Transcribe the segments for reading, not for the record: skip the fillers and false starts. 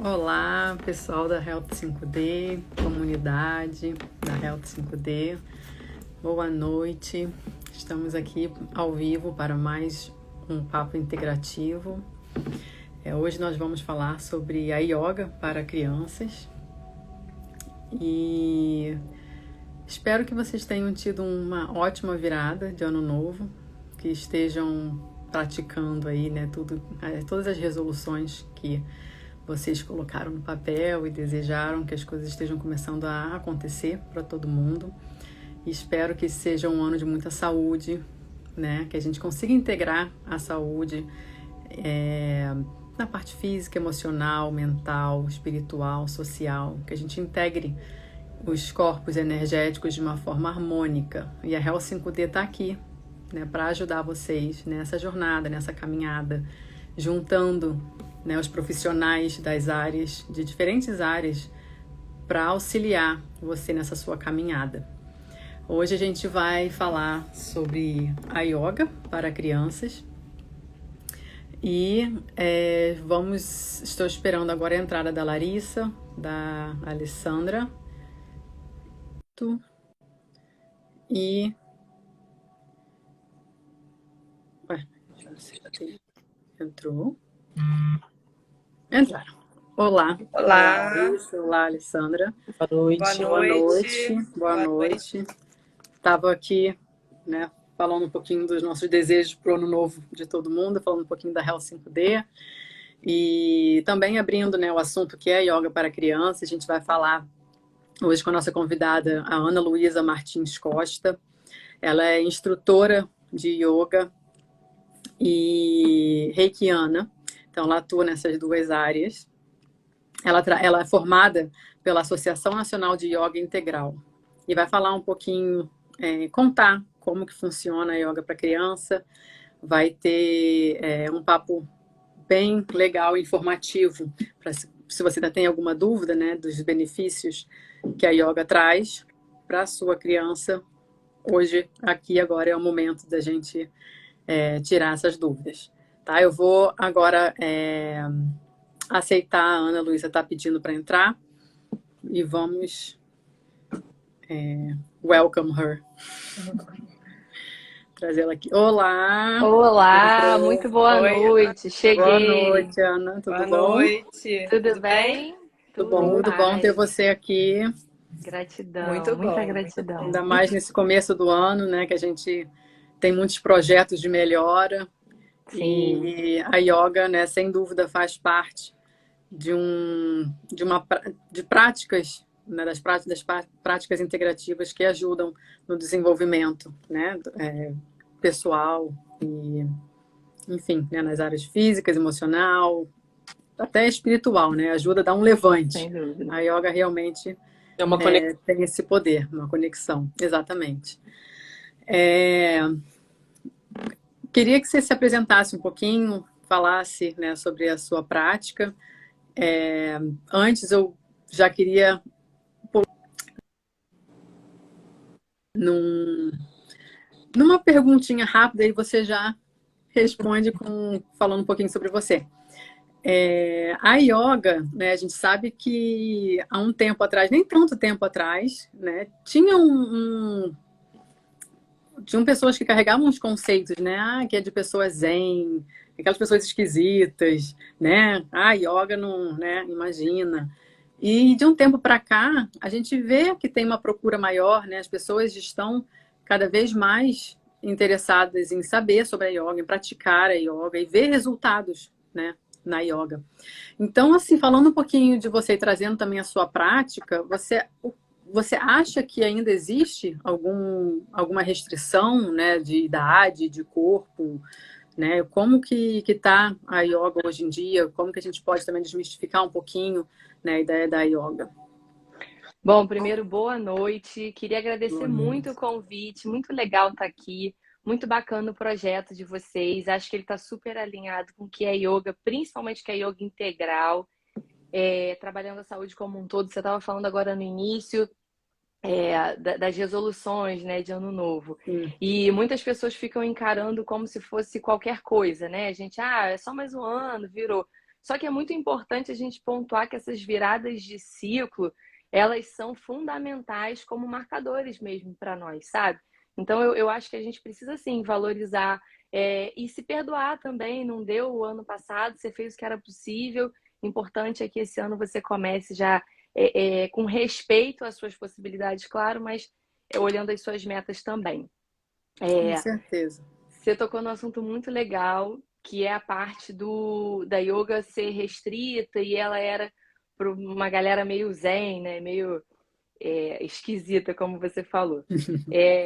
Olá, pessoal da Health 5D, comunidade da Health 5D. Boa noite. Estamos aqui ao vivo para mais um papo integrativo. Hoje nós vamos falar sobre a yoga para crianças. E espero que vocês tenham tido uma ótima virada de ano novo, que estejam praticando aí, né, todas as resoluções que vocês colocaram no papel e desejaram que as coisas estejam começando a acontecer para todo mundo. E espero que seja um ano de muita saúde, né? Que a gente consiga integrar a saúde na parte física, emocional, mental, espiritual, social. Que a gente integre os corpos energéticos de uma forma harmônica. E a Health 5D está aqui, né, para ajudar vocês nessa jornada, nessa caminhada, juntando, né, os profissionais das áreas, de diferentes áreas, para auxiliar você nessa sua caminhada. Hoje a gente vai falar sobre a yoga para crianças e estou esperando agora a entrada da Larissa, da Alessandra e entrou. Entraram. Olá. Olá. Olá, Alessandra. Boa noite. Boa noite. Estava aqui, né, falando um pouquinho dos nossos desejos para o ano novo de todo mundo, falando um pouquinho da Health 5D e também abrindo, né, o assunto que é yoga para crianças. A gente vai falar hoje com a nossa convidada, a Ana Luísa Martins Costa. Ela é instrutora de yoga e reikiana, então ela atua nessas duas áreas. Ela é formada pela Associação Nacional de Yoga Integral e vai falar um pouquinho, contar como que funciona a yoga para criança. Vai ter um papo bem legal, informativo, se você ainda tem alguma dúvida, né, dos benefícios que a yoga traz para a sua criança. Hoje, aqui, agora é o momento da gente tirar essas dúvidas. Tá? Eu vou agora aceitar, a Ana Luísa está pedindo para entrar e vamos welcome her. Trazer ela aqui. Olá! Olá, muito boa noite. Cheguei. Boa noite, Ana. Tudo bom? Boa noite. Tudo bem? Tudo bom, muito bom ter você aqui. Gratidão, muita gratidão. Ainda mais nesse começo do ano, né, que a gente tem muitos projetos de melhora. Sim. E a yoga, né, sem dúvida faz parte de práticas, né, das práticas integrativas que ajudam no desenvolvimento, né, pessoal e, enfim, né, nas áreas físicas, emocional, até espiritual, né, ajuda a dar um levante. Sem dúvida. A yoga realmente tem esse poder, uma conexão, exatamente. Queria que você se apresentasse um pouquinho, falasse, né, sobre a sua prática. Antes eu já queria numa perguntinha rápida e você já responde falando um pouquinho sobre você. A yoga, né, a gente sabe que há um tempo atrás, nem tanto tempo atrás, né, tinham pessoas que carregavam uns conceitos, né, que é de pessoas zen, aquelas pessoas esquisitas, né, yoga não, né, imagina. E de um tempo para cá, a gente vê que tem uma procura maior, né, as pessoas estão cada vez mais interessadas em saber sobre a yoga, em praticar a yoga e ver resultados, né, na yoga. Então, assim, falando um pouquinho de você e trazendo também a sua prática, você acha que ainda existe alguma restrição, né, de idade, de corpo, né? Como que está a yoga hoje em dia? Como que a gente pode também desmistificar um pouquinho, né, a ideia da yoga? Bom, primeiro, boa noite. Queria agradecer muito o convite. Muito legal estar aqui. Muito bacana o projeto de vocês. Acho que ele está super alinhado com o que é yoga, principalmente que é yoga integral, trabalhando a saúde como um todo. Você estava falando agora no início das resoluções, né, de ano novo. E muitas pessoas ficam encarando como se fosse qualquer coisa, né? A gente, é só mais um ano, virou. Só que é muito importante a gente pontuar que essas viradas de ciclo, elas são fundamentais como marcadores mesmo para nós, sabe? Então, eu acho que a gente precisa, sim, valorizar e se perdoar também. Não deu o ano passado, você fez o que era possível. Importante é que esse ano você comece já com respeito às suas possibilidades, claro, mas olhando as suas metas também. Com certeza. Você tocou num assunto muito legal, que é a parte da yoga ser restrita, e ela era para uma galera meio zen, né? Meio esquisita, como você falou.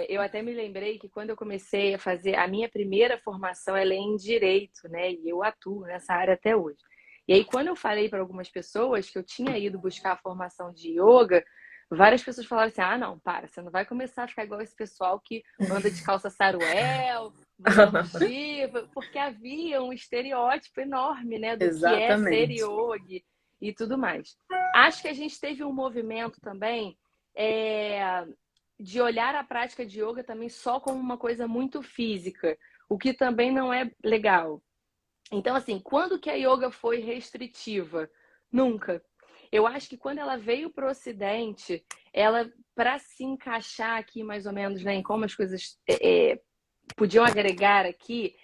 Eu até me lembrei que quando eu comecei a fazer a minha primeira formação, ela é em direito, né? E eu atuo nessa área até hoje. E aí, quando eu falei para algumas pessoas que eu tinha ido buscar a formação de yoga, várias pessoas falaram assim: ah, não, para, você não vai começar a ficar igual esse pessoal que anda de calça saruel, bunda de Shiva, porque havia um estereótipo enorme, né, do que é ser Exatamente. yogi e tudo mais. Acho que a gente teve um movimento também de olhar a prática de yoga também só como uma coisa muito física, o que também não é legal. Então, assim, quando que a yoga foi restritiva? Nunca. Eu acho que quando ela veio para o Ocidente, ela, para se encaixar aqui mais ou menos, né, em como as coisas podiam agregar aqui,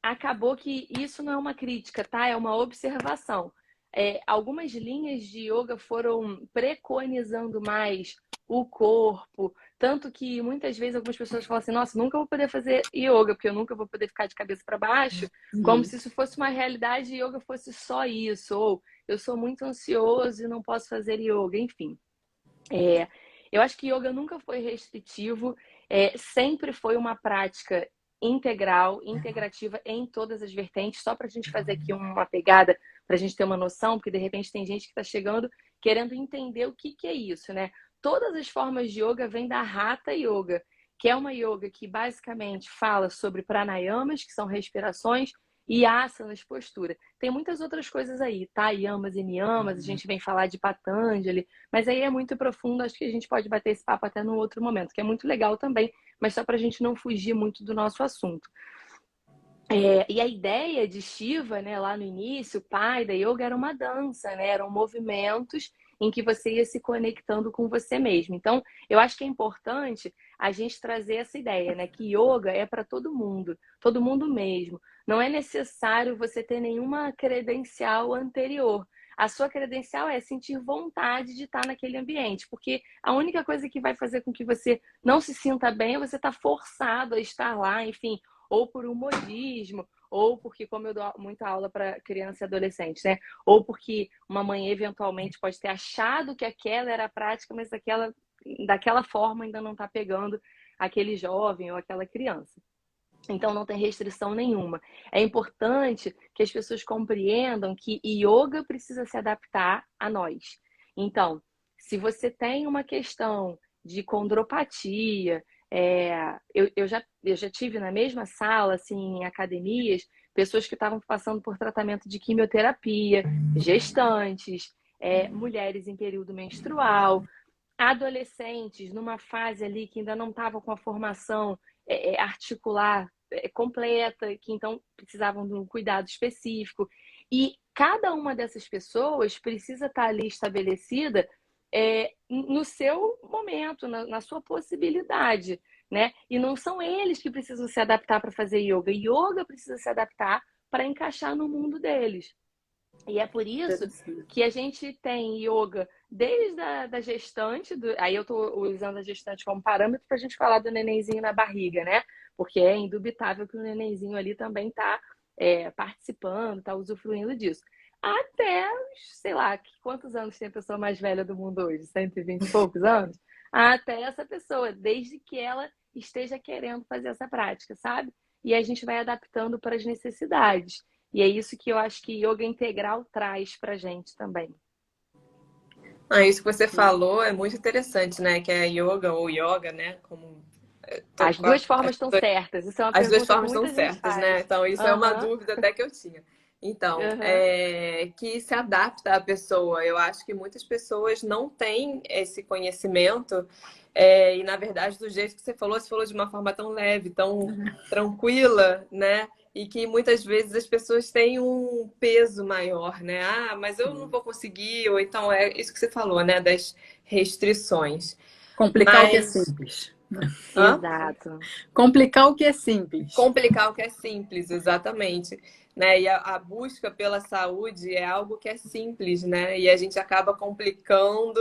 acabou que isso não é uma crítica, tá? É uma observação. Algumas linhas de yoga foram preconizando mais o corpo, tanto que muitas vezes algumas pessoas falam assim: nossa, nunca vou poder fazer yoga, porque eu nunca vou poder ficar de cabeça para baixo, como se isso fosse uma realidade e yoga fosse só isso, ou eu sou muito ansioso e não posso fazer yoga, enfim. Eu acho que yoga nunca foi restritivo, sempre foi uma prática integral, integrativa em todas as vertentes, só para a gente fazer aqui uma pegada, para a gente ter uma noção, porque de repente tem gente que está chegando querendo entender o que é isso, né? Todas as formas de yoga vêm da Hatha Yoga, que é uma yoga que basicamente fala sobre pranayamas, que são respirações, e asanas, postura. Tem muitas outras coisas aí, tá? Yamas e niyamas, a gente vem falar de Patanjali, mas aí é muito profundo, acho que a gente pode bater esse papo até num outro momento, que é muito legal também, mas só para a gente não fugir muito do nosso assunto. E a ideia de Shiva, né, lá no início, o pai da yoga, era uma dança, né? Eram movimentos em que você ia se conectando com você mesmo. Então, eu acho que é importante a gente trazer essa ideia, né? Que yoga é para todo mundo mesmo. Não é necessário você ter nenhuma credencial anterior. A sua credencial é sentir vontade de estar naquele ambiente, porque a única coisa que vai fazer com que você não se sinta bem é você estar forçado a estar lá, enfim, ou por um modismo, ou porque, como eu dou muita aula para criança e adolescente, né? Ou porque uma mãe eventualmente pode ter achado que aquela era a prática, mas daquela forma ainda não está pegando aquele jovem ou aquela criança. Então não tem restrição nenhuma. É importante que as pessoas compreendam que yoga precisa se adaptar a nós. Então, se você tem uma questão de condropatia, eu já tive na mesma sala, assim, em academias, pessoas que estavam passando por tratamento de quimioterapia, gestantes, mulheres em período menstrual, adolescentes numa fase ali que ainda não estavam com a formação articular completa, que então precisavam de um cuidado específico. E cada uma dessas pessoas precisa estar ali estabelecida no seu momento, na sua possibilidade, né? E não são eles que precisam se adaptar para fazer yoga. Yoga precisa se adaptar para encaixar no mundo deles. E é por isso que a gente tem yoga desde da gestante, aí eu estou usando a gestante como parâmetro para a gente falar do nenenzinho na barriga, né? Porque é indubitável que o nenenzinho ali também está participando, está usufruindo disso. Até, sei lá, quantos anos tem a pessoa mais velha do mundo hoje? 120 e poucos anos? Até essa pessoa, desde que ela esteja querendo fazer essa prática, sabe? E a gente vai adaptando para as necessidades. E é isso que eu acho que yoga integral traz pra gente também. Isso que você falou é muito interessante, né? Que é yoga ou yoga, né? Como As duas formas estão certas. Isso é uma as duas pergunta que formas estão muita gente certas, né? faz. Então, isso é uma dúvida até que eu tinha. Então, que se adapta à pessoa. Eu acho que muitas pessoas não têm esse conhecimento. E, na verdade, do jeito que você falou de uma forma tão leve, tão tranquila, né? e que muitas vezes as pessoas têm um peso maior, né? Ah, mas eu não vou conseguir, ou então é isso que você falou, né? Das restrições. Complicar o que é Mas. simples. Hã? Exato. Complicar o que é simples. Complicar o que é simples, exatamente. Né? E a busca pela saúde é algo que é simples, né? E a gente acaba complicando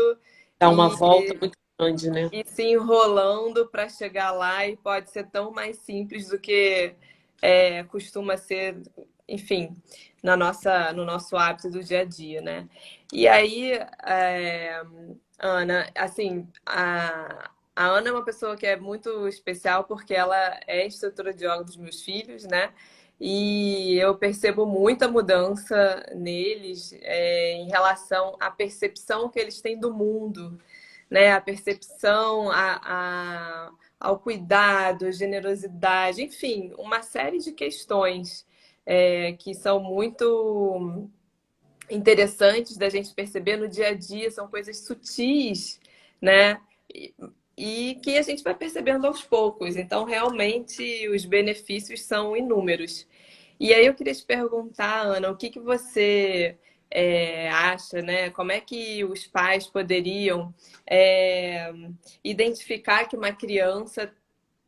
Dá uma volta muito grande, né? e se enrolando para chegar lá, e pode ser tão mais simples do que costuma ser, enfim, no nosso hábito do dia a dia, né? E aí, Ana, assim, a Ana é uma pessoa que é muito especial porque ela é instrutora de yoga dos meus filhos, né? E eu percebo muita mudança neles, em relação à percepção que eles têm do mundo, né? A percepção, ao cuidado, generosidade, enfim, uma série de questões que são muito interessantes da gente perceber no dia a dia, são coisas sutis, né? E que a gente vai percebendo aos poucos. Então, realmente, os benefícios são inúmeros. E aí eu queria te perguntar, Ana, o que que você acha, né? Como é que os pais poderiam identificar que uma criança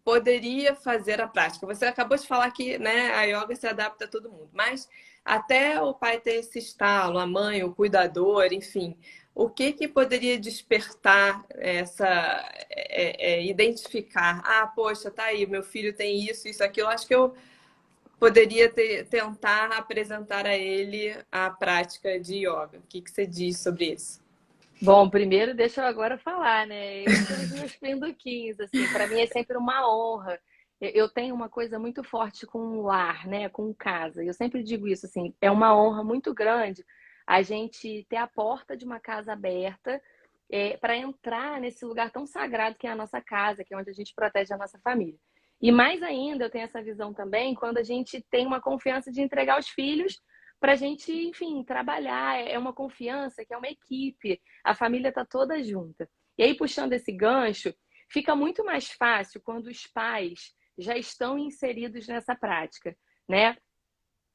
poderia fazer a prática? Você acabou de falar que, né, a yoga se adapta a todo mundo, mas até o pai ter esse estalo, a mãe, o cuidador, enfim, o que que poderia despertar identificar? Ah, poxa, tá aí, meu filho tem isso, aquilo. Acho que eu poderia tentar apresentar a ele a prática de yoga. O que que você diz sobre isso? Bom, primeiro deixa eu agora falar, né? Eu tenho os meus penduquinhos, assim, para mim é sempre uma honra. Eu tenho uma coisa muito forte com o lar, né? Com casa. Eu sempre digo isso, assim, é uma honra muito grande a gente ter a porta de uma casa aberta para entrar nesse lugar tão sagrado que é a nossa casa, que é onde a gente protege a nossa família. E mais ainda, eu tenho essa visão também quando a gente tem uma confiança de entregar os filhos para a gente, enfim, trabalhar. É uma confiança que é uma equipe, a família está toda junta. E aí, puxando esse gancho, fica muito mais fácil quando os pais já estão inseridos nessa prática, né?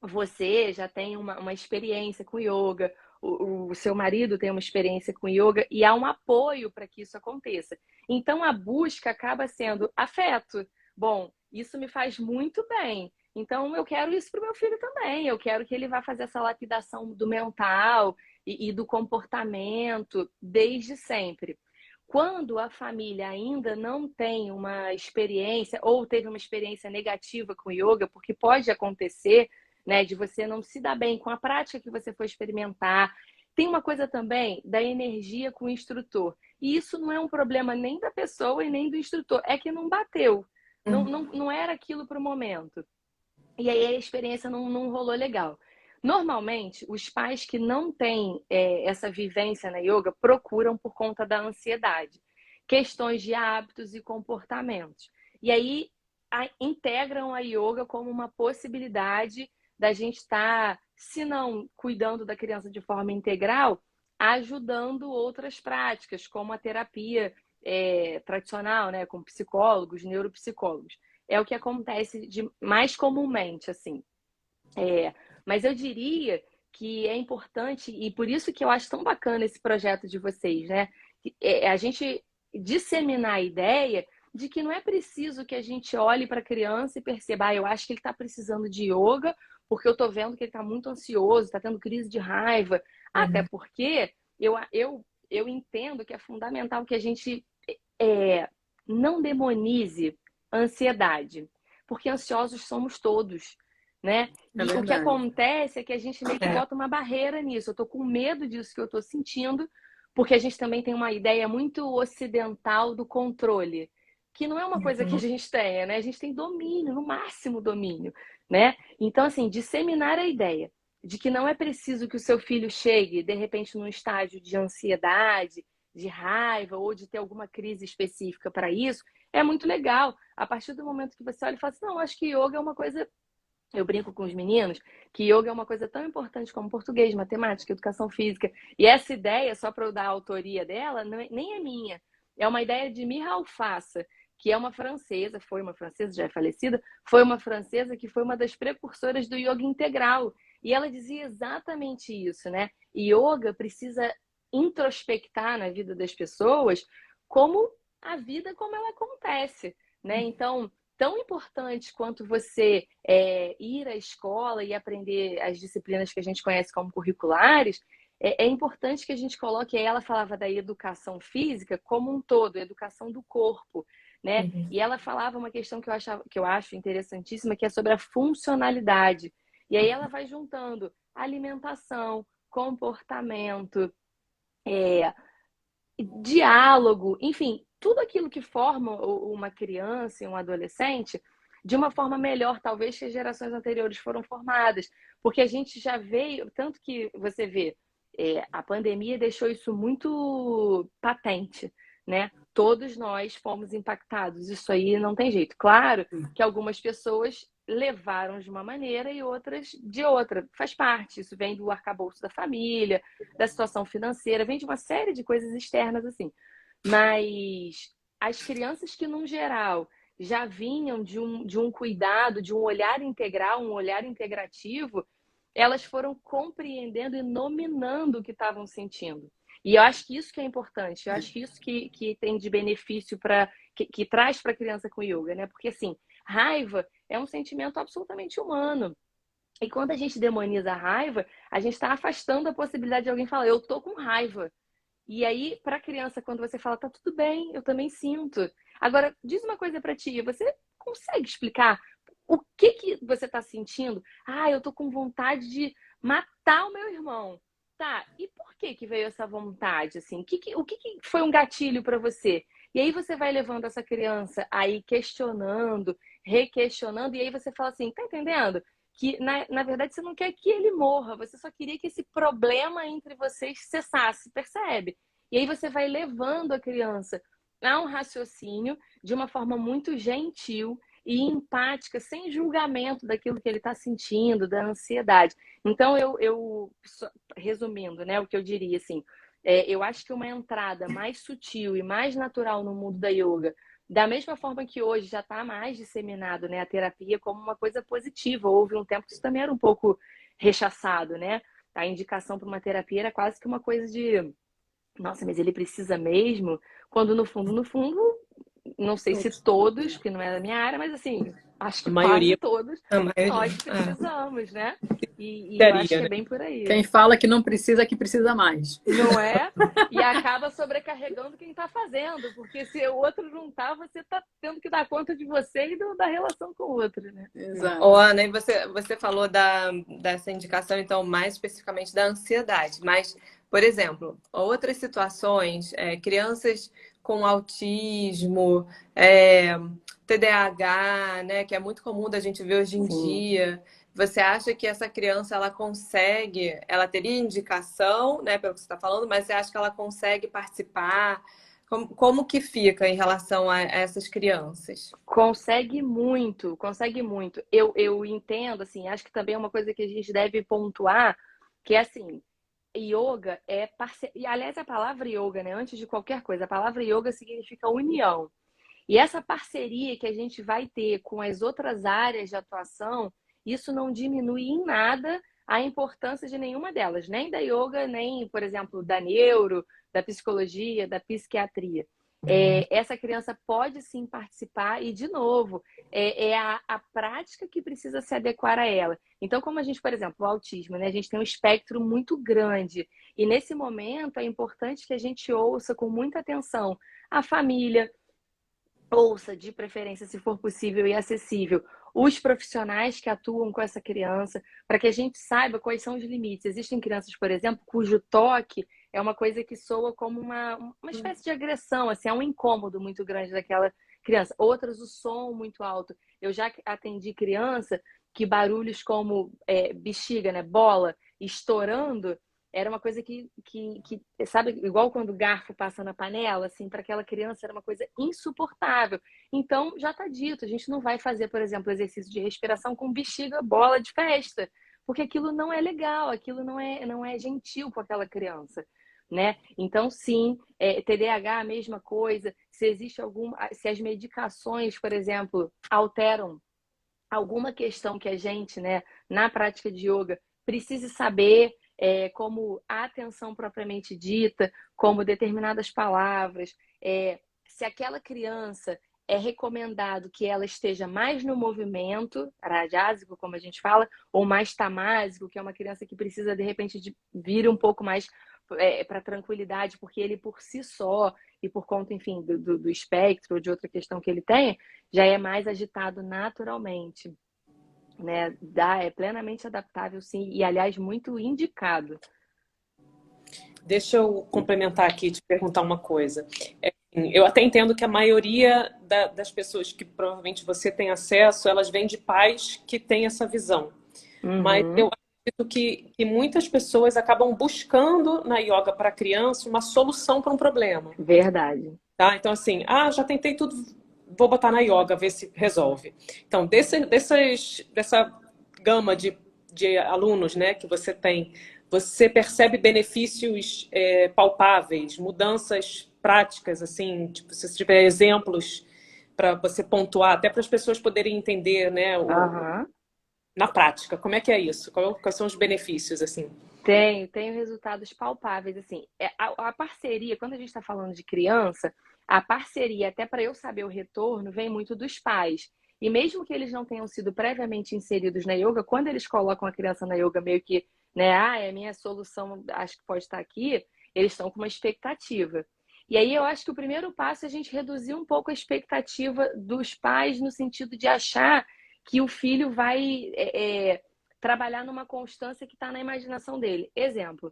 Você já tem uma experiência com yoga, o seu marido tem uma experiência com yoga e há um apoio para que isso aconteça. Então, a busca acaba sendo afeto. Bom, isso me faz muito bem. Então, eu quero isso para o meu filho também. Eu quero que ele vá fazer essa lapidação do mental e do comportamento desde sempre. Quando a família ainda não tem uma experiência ou teve uma experiência negativa com yoga, porque pode acontecer, né, de você não se dar bem com a prática que você foi experimentar. Tem uma coisa também da energia com o instrutor. E isso não é um problema nem da pessoa e nem do instrutor. É que não bateu. Não era aquilo para o momento. E aí a experiência não rolou legal. Normalmente, os pais que não têm essa vivência na yoga procuram por conta da ansiedade. Questões de hábitos e comportamentos. E aí integram a yoga como uma possibilidade da gente estar, se não cuidando da criança de forma integral, ajudando outras práticas, como a terapia tradicional, né, com psicólogos, neuropsicólogos. É o que acontece mais comumente, assim. Mas eu diria que é importante, e por isso que eu acho tão bacana esse projeto de vocês, né? A gente disseminar a ideia de que não é preciso que a gente olhe para a criança e perceba, eu acho que ele está precisando de yoga, porque eu estou vendo que ele está muito ansioso, está tendo crise de raiva. Até porque eu entendo que é fundamental que a gente não demonize a ansiedade, porque ansiosos somos todos, né? E o que acontece é que a gente meio que bota uma barreira nisso. Eu estou com medo disso que eu estou sentindo, porque a gente também tem uma ideia muito ocidental do controle, que não é uma coisa que a gente tenha, né? A gente tem domínio, no máximo domínio, né? Então, assim, disseminar a ideia de que não é preciso que o seu filho chegue, de repente, num estágio de ansiedade, de raiva ou de ter alguma crise específica para isso, é muito legal. A partir do momento que você olha e fala assim, não, acho que yoga é uma coisa... Eu brinco com os meninos que yoga é uma coisa tão importante como português, matemática, educação física. E essa ideia, só para eu dar a autoria dela, nem é minha. É uma ideia de Miral Fassa, que é uma francesa, foi uma francesa, já é falecida, foi uma francesa que foi uma das precursoras do yoga integral. E ela dizia exatamente isso, né? Yoga precisa introspectar na vida das pessoas como a vida como ela acontece, né? Então, tão importante quanto você ir à escola e aprender as disciplinas que a gente conhece como curriculares, é importante que a gente coloque, aí ela falava da educação física como um todo, educação do corpo, né? Uhum. E ela falava uma questão que eu acho interessantíssima, que é sobre a funcionalidade. E aí ela vai juntando alimentação, comportamento, diálogo, enfim, tudo aquilo que forma uma criança e um adolescente de uma forma melhor, talvez, que as gerações anteriores foram formadas. Porque a gente já veio, tanto que você vê, a pandemia deixou isso muito patente, né? Todos nós fomos impactados, isso aí não tem jeito. Claro que algumas pessoas levaram de uma maneira e outras de outra. Faz parte, isso vem do arcabouço da família, da situação financeira, vem de uma série de coisas externas assim. Mas as crianças que, no geral, já vinham de um cuidado, de um olhar integral, um olhar integrativo, elas foram compreendendo e nominando o que estavam sentindo. E eu acho que isso que é importante, eu acho que isso que tem de benefício que traz para a criança com yoga, né? Porque assim, raiva é um sentimento absolutamente humano. E quando a gente demoniza a raiva, a gente está afastando a possibilidade de alguém falar, eu tô com raiva. E aí, para a criança, quando você fala, tá tudo bem, eu também sinto. Agora, diz uma coisa para ti, você consegue explicar o que você está sentindo? Ah, eu tô com vontade de matar o meu irmão. Tá, e por que veio essa vontade? Assim, o que foi um gatilho para você? E aí você vai levando essa criança aí questionando, requestionando, e aí você fala assim, tá entendendo? Que na verdade você não quer que ele morra, você só queria que esse problema entre vocês cessasse, percebe? E aí você vai levando a criança a um raciocínio de uma forma muito gentil e empática, sem julgamento daquilo que ele está sentindo, da ansiedade. Então, resumindo, né, o que eu diria, assim, eu acho que uma entrada mais sutil e mais natural no mundo da yoga, da mesma forma que hoje já está mais disseminado, né, a terapia como uma coisa positiva. Houve um tempo que isso também era um pouco rechaçado, né? A indicação para uma terapia era quase que uma coisa de, nossa, mas ele precisa mesmo? Quando no fundo, não sei se todos, porque não é da minha área, mas assim, acho A que quase maioria, todos A maioria. nós precisamos, né? E eu acho Seria, que é né? bem por aí. Quem fala que não precisa, é que precisa mais. Não é? E acaba sobrecarregando quem está fazendo, porque se o outro não tá, você está tendo que dar conta de você e da relação com o outro, né? Exato. Ô, Ana, e você falou dessa indicação, então, mais especificamente da ansiedade. Mas, por exemplo, outras situações, crianças com autismo, TDAH, né, que é muito comum da gente ver hoje em dia. Você acha que essa criança, ela teria indicação, né, pelo que você está falando, mas você acha que ela consegue participar? Como que fica em relação a essas crianças? Consegue muito, consegue muito. Eu entendo, assim, acho que também é uma coisa que a gente deve pontuar, que é assim, yoga é parceria. E, aliás, a palavra yoga, né, antes de qualquer coisa, a palavra yoga significa união. E essa parceria que a gente vai ter com as outras áreas de atuação, isso não diminui em nada a importância de nenhuma delas, nem da yoga, nem, por exemplo, da neuro, da psicologia, da psiquiatria. Essa criança pode sim participar e, de novo, a prática que precisa se adequar a ela. Então, como a gente, por exemplo, o autismo, né? A gente tem um espectro muito grande. E nesse momento é importante que a gente ouça com muita atenção a família, ouça de preferência, se for possível e acessível, os profissionais que atuam com essa criança, para que a gente saiba quais são os limites. Existem crianças, por exemplo, cujo toque é uma coisa que soa como uma espécie de agressão, assim, é um incômodo muito grande daquela criança. Outras, o som muito alto. Eu já atendi criança que barulhos como bexiga, né, bola, estourando, era uma coisa que, sabe, igual quando o garfo passa na panela, assim, para aquela criança era uma coisa insuportável. Então, já está dito, a gente não vai fazer, por exemplo, exercício de respiração com bexiga, bola de festa, porque aquilo não é legal, aquilo não é gentil com aquela criança, né? Então, sim, TDAH, a mesma coisa. Se existe se as medicações, por exemplo, alteram alguma questão que a gente, né, na prática de yoga, precise saber, como a atenção propriamente dita, como determinadas palavras, se aquela criança é recomendado que ela esteja mais no movimento rajásico, como a gente fala, ou mais tamásico, que é uma criança que precisa, de repente, de vir um pouco mais para tranquilidade, porque ele por si só, e por conta, enfim, do espectro ou de outra questão que ele tenha, já é mais agitado naturalmente, né? É plenamente adaptável, sim, e aliás, muito indicado. Deixa eu complementar aqui e te perguntar uma coisa. Eu até entendo que a maioria das pessoas que provavelmente você tem acesso, elas vêm de pais que têm essa visão. Mas eu acredito que muitas pessoas acabam buscando na yoga para criança uma solução para um problema. Verdade. Tá? Então, assim, já tentei tudo, vou botar na yoga, ver se resolve. Então, dessa gama de alunos, né, que você tem, você percebe benefícios palpáveis, mudanças práticas, assim, tipo, se você tiver exemplos para você pontuar, até para as pessoas poderem entender, né, na prática, como é que é isso? Quais são os benefícios, assim? Tenho resultados palpáveis, assim. A parceria, quando a gente está falando de criança, a parceria, até para eu saber o retorno, vem muito dos pais. E mesmo que eles não tenham sido previamente inseridos na yoga, quando eles colocam a criança na yoga meio que, né, é a minha solução, acho que pode estar aqui, eles estão com uma expectativa. E aí eu acho que o primeiro passo é a gente reduzir um pouco a expectativa dos pais no sentido de achar que o filho vai trabalhar numa constância que está na imaginação dele. Exemplo,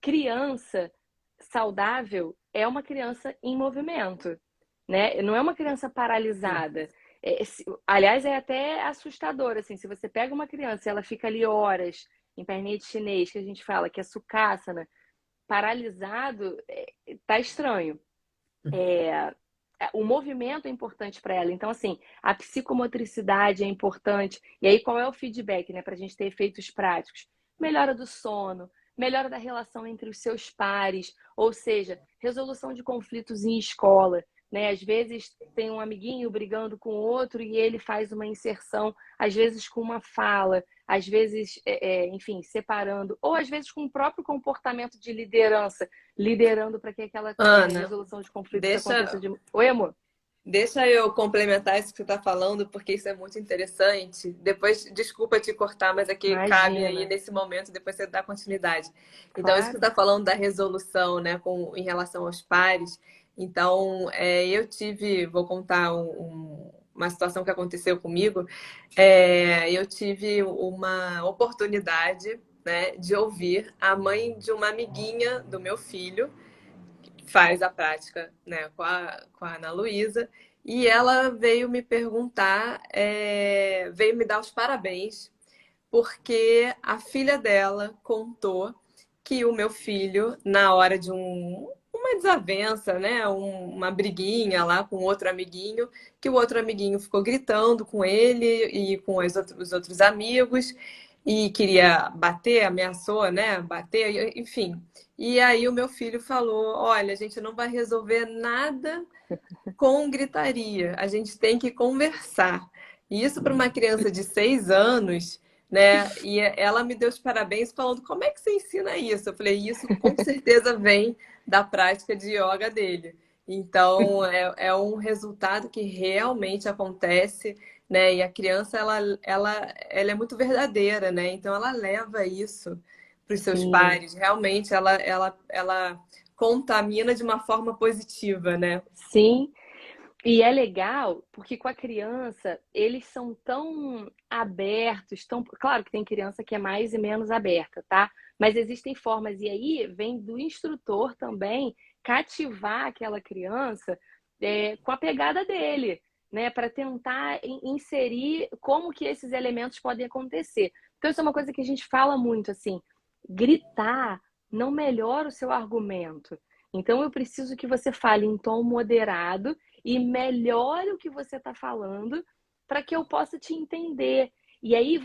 criança saudável é uma criança em movimento, né? Não é uma criança paralisada. Aliás, é até assustador, assim, se você pega uma criança e ela fica ali horas em pernete chinês, que a gente fala que é sukhasana, paralisado, tá estranho. O movimento é importante para ela. Então, assim, a psicomotricidade é importante. E aí, qual é o feedback, né, para a gente ter efeitos práticos? Melhora do sono, melhora da relação entre os seus pares, ou seja, resolução de conflitos em escola. Né? Às vezes tem um amiguinho brigando com outro e ele faz uma inserção, às vezes com uma fala, às vezes, enfim, separando, ou às vezes com o próprio comportamento de liderança, liderando para que aquela resolução de conflitos aconteça de... Oi, amor? Deixa eu complementar isso que você está falando, porque isso é muito interessante. Depois, desculpa te cortar, mas aqui cabe aí nesse momento, depois você dá continuidade. Então, Claro. Isso que você está falando da resolução, né, em relação aos pares. Então, vou contar uma situação que aconteceu comigo. Eu tive uma oportunidade, né, de ouvir a mãe de uma amiguinha do meu filho, faz a prática, né, com a Ana Luísa, e ela veio me perguntar, veio me dar os parabéns, porque a filha dela contou que o meu filho, na hora de uma desavença, né, uma briguinha lá com outro amiguinho, que o outro amiguinho ficou gritando com ele e com os outros amigos, e queria bater, ameaçou, né, bater, enfim. E aí o meu filho falou, olha, a gente não vai resolver nada com gritaria, a gente tem que conversar. E isso para uma criança de 6 anos, né? E ela me deu os parabéns falando, como é que você ensina isso? Eu falei, isso com certeza vem da prática de yoga dele. Então, é um resultado que realmente acontece, né? E a criança, ela é muito verdadeira, né? Então, ela leva isso para os seus pares. Realmente, ela contamina de uma forma positiva, né? Sim. E é legal porque com a criança eles são tão abertos, claro que tem criança que é mais e menos aberta, tá? Mas existem formas, e aí vem do instrutor também cativar aquela criança com a pegada dele, né? Para tentar inserir como que esses elementos podem acontecer. Então, isso é uma coisa que a gente fala muito, assim, gritar não melhora o seu argumento. Então, eu preciso que você fale em tom moderado e melhore o que você está falando para que eu possa te entender. E aí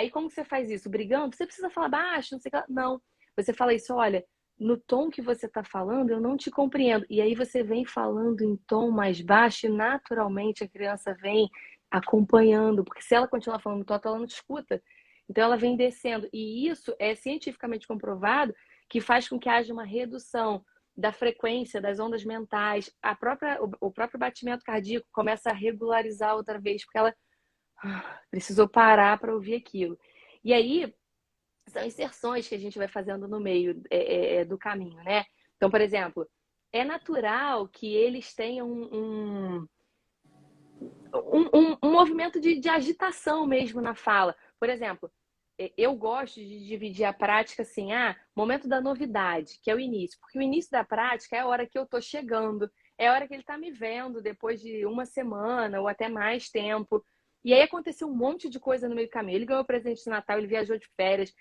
como você faz isso? Brigando? Você precisa falar baixo, não sei o que. Não. Você fala isso, olha, no tom que você está falando, eu não te compreendo. E aí você vem falando em tom mais baixo e naturalmente a criança vem acompanhando, porque se ela continuar falando alto, ela não te escuta. Então ela vem descendo. E isso é cientificamente comprovado que faz com que haja uma redução da frequência das ondas mentais. O próprio batimento cardíaco começa a regularizar outra vez, porque ela precisou parar para ouvir aquilo. E aí são inserções que a gente vai fazendo no meio do caminho, né? Então, por exemplo, é natural que eles tenham um movimento de agitação mesmo na fala. Por exemplo, eu gosto de dividir a prática assim, momento da novidade, que é o início. Porque o início da prática é a hora que eu tô chegando, é a hora que ele tá me vendo depois de uma semana ou até mais tempo. E aí aconteceu um monte de coisa no meio do caminho. Ele ganhou presente de Natal, ele viajou de férias.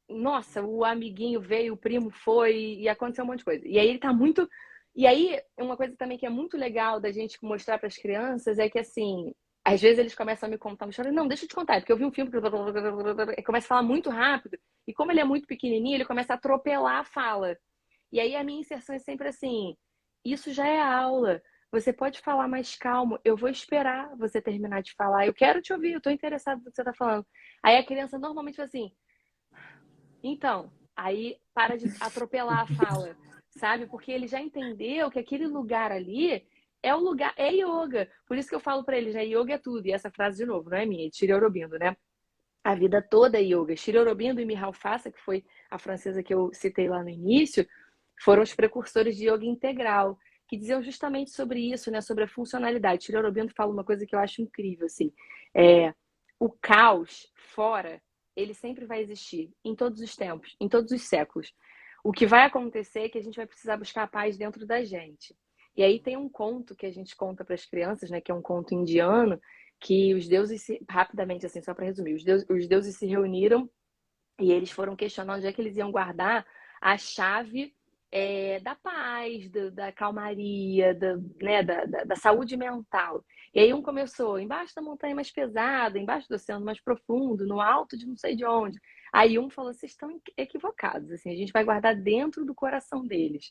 Nossa, o amiguinho veio, o primo foi, e aconteceu um monte de coisa. E aí ele tá muito... E aí, uma coisa também que é muito legal da gente mostrar para as crianças é que, assim, às vezes eles começam a me contar uma história. Não, deixa eu te contar, porque eu vi um filme que ele começa a falar muito rápido. E como ele é muito pequenininho, ele começa a atropelar a fala. E aí a minha inserção é sempre assim, isso já é aula. Você pode falar mais calmo. Eu vou esperar você terminar de falar. Eu quero te ouvir, eu estou interessado no que você está falando. Aí a criança normalmente fala assim, então, aí para de atropelar a fala, sabe? Porque ele já entendeu que aquele lugar ali é o lugar, é yoga. Por isso que eu falo para eles, né? Yoga é tudo. E essa frase, de novo, não é minha, é de Shri Aurobindo, né? A vida toda é yoga. Shri Aurobindo e Miral Fassa, que foi a francesa que eu citei lá no início, foram os precursores de yoga integral, que diziam justamente sobre isso, né? Sobre a funcionalidade. Shri Aurobindo fala uma coisa que eu acho incrível, assim. O caos fora, ele sempre vai existir, em todos os tempos, em todos os séculos. O que vai acontecer é que a gente vai precisar buscar a paz dentro da gente. E aí tem um conto que a gente conta para as crianças, né? Que é um conto indiano, que os deuses, rapidamente, assim, só para resumir, os deuses se reuniram e eles foram questionar onde é que eles iam guardar a chave da paz, da calmaria, né, da saúde mental. E aí um começou embaixo da montanha mais pesada, embaixo do oceano mais profundo, no alto de não sei de onde. Aí um falou, vocês estão equivocados, assim, a gente vai guardar dentro do coração deles.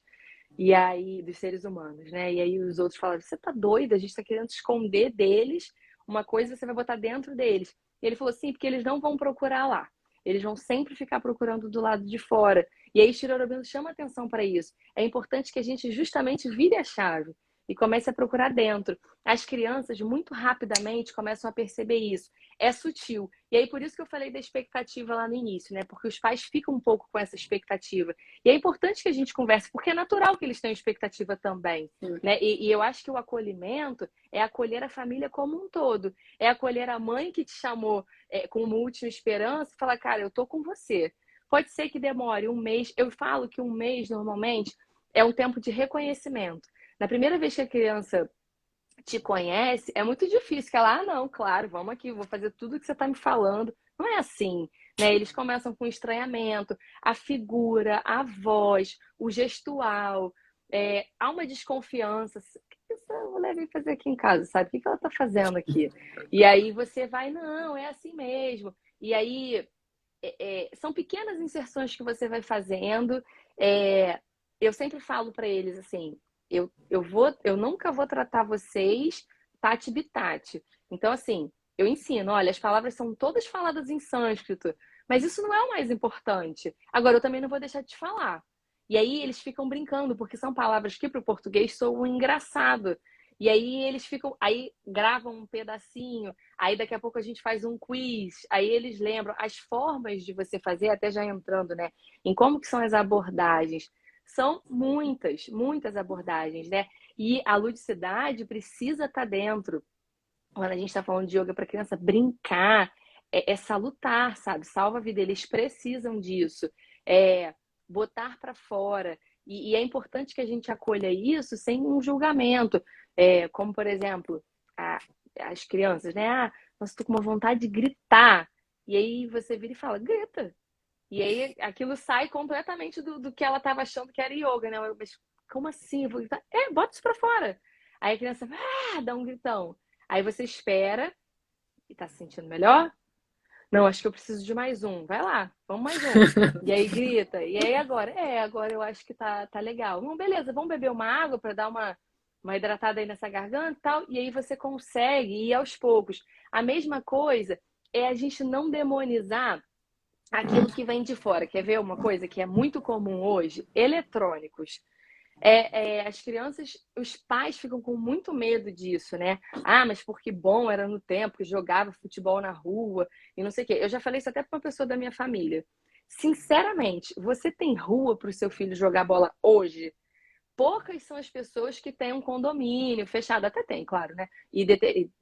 E aí, dos seres humanos, né? E aí os outros falaram, você tá doida? A gente tá querendo esconder deles uma coisa, você vai botar dentro deles. E ele falou, sim, porque eles não vão procurar lá. Eles vão sempre ficar procurando do lado de fora. E aí Shri Aurobindo chama atenção para isso. É importante que a gente justamente vire a chave e comece a procurar dentro. As crianças, muito rapidamente, começam a perceber isso. É sutil. E aí, por isso que eu falei da expectativa lá no início, né? Porque os pais ficam um pouco com essa expectativa. E é importante que a gente converse, porque é natural que eles tenham expectativa também, né? E eu acho que o acolhimento é acolher a família como um todo. É acolher a mãe que te chamou com uma última esperança e falar, cara, eu tô com você. Pode ser que demore um mês. Eu falo que um mês, normalmente, é um tempo de reconhecimento. Na primeira vez que a criança te conhece, é muito difícil que ela, não, claro, vamos aqui, vou fazer tudo que você está me falando. Não é assim, né? Eles começam com estranhamento, a figura, a voz, o gestual, há uma desconfiança. O que essa mulher veio fazer aqui em casa, sabe? O que ela está fazendo aqui? E aí você vai, não, é assim mesmo. E aí são pequenas inserções que você vai fazendo. Eu sempre falo para eles assim, eu nunca vou tratar vocês tati bitati. Então, assim, eu ensino, olha, as palavras são todas faladas em sânscrito, mas isso não é o mais importante. Agora, eu também não vou deixar de falar. E aí eles ficam brincando, porque são palavras que para o português soam engraçado. E aí eles ficam, aí gravam um pedacinho, aí daqui a pouco a gente faz um quiz, aí eles lembram as formas de você fazer, até já entrando, né, em como que são as abordagens. São muitas, muitas abordagens, né? E a ludicidade precisa estar dentro. Quando a gente está falando de yoga para criança, brincar é salutar, sabe? Salva a vida. Eles precisam disso. Botar para fora. E é importante que a gente acolha isso sem um julgamento. Como, por exemplo, as crianças, né? Nossa, tô com uma vontade de gritar. E aí você vira e fala, grita. E aí aquilo sai completamente do que ela estava achando que era yoga, né? Mas como assim? Eu vou gritar? Bota isso pra fora. Aí a criança dá um gritão. Aí você espera e tá se sentindo melhor? Não, acho que eu preciso de mais um. Vai lá, vamos mais um. E aí grita. E aí agora? Agora eu acho que tá legal. Não, beleza, vamos beber uma água para dar uma hidratada aí nessa garganta e tal. E aí você consegue ir aos poucos. A mesma coisa é a gente não demonizar aquilo que vem de fora. Quer ver uma coisa que é muito comum hoje? Eletrônicos. As crianças, os pais ficam com muito medo disso, né? Ah, mas porque bom era no tempo que jogava futebol na rua e não sei o quê. Eu já falei isso até para uma pessoa da minha família. Sinceramente, você tem rua para o seu filho jogar bola hoje? Poucas são as pessoas que têm um condomínio fechado. Até tem, claro, né? E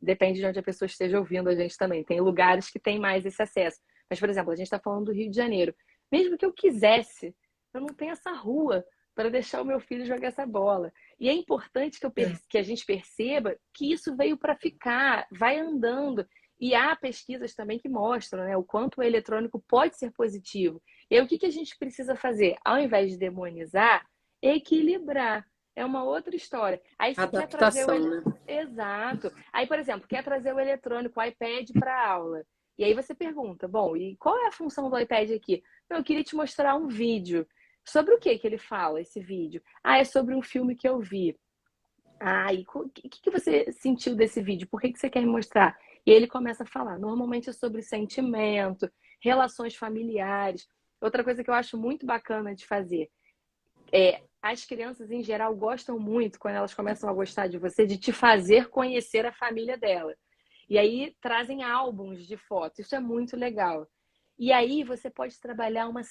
depende de onde a pessoa esteja ouvindo a gente também. Tem lugares que tem mais esse acesso. Mas, por exemplo, a gente está falando do Rio de Janeiro. Mesmo que eu quisesse, eu não tenho essa rua para deixar o meu filho jogar essa bola. E é importante que a gente perceba que isso veio para ficar, vai andando. E há pesquisas também que mostram, né, o quanto o eletrônico pode ser positivo. E aí, o que a gente precisa fazer? Ao invés de demonizar, equilibrar. É uma outra história. Aí você quer trazer né? Exato. Aí, por exemplo, quer trazer o eletrônico, o iPad para a aula. E aí você pergunta, bom, e qual é a função do iPad aqui? Eu queria te mostrar um vídeo. Sobre o que ele fala, esse vídeo? É sobre um filme que eu vi. E o que você sentiu desse vídeo? Por que você quer me mostrar? E aí ele começa a falar. Normalmente é sobre sentimento, relações familiares. Outra coisa que eu acho muito bacana de fazer as crianças, em geral, gostam muito, quando elas começam a gostar de você, de te fazer conhecer a família dela. E aí trazem álbuns de fotos. Isso é muito legal. E aí você pode trabalhar uma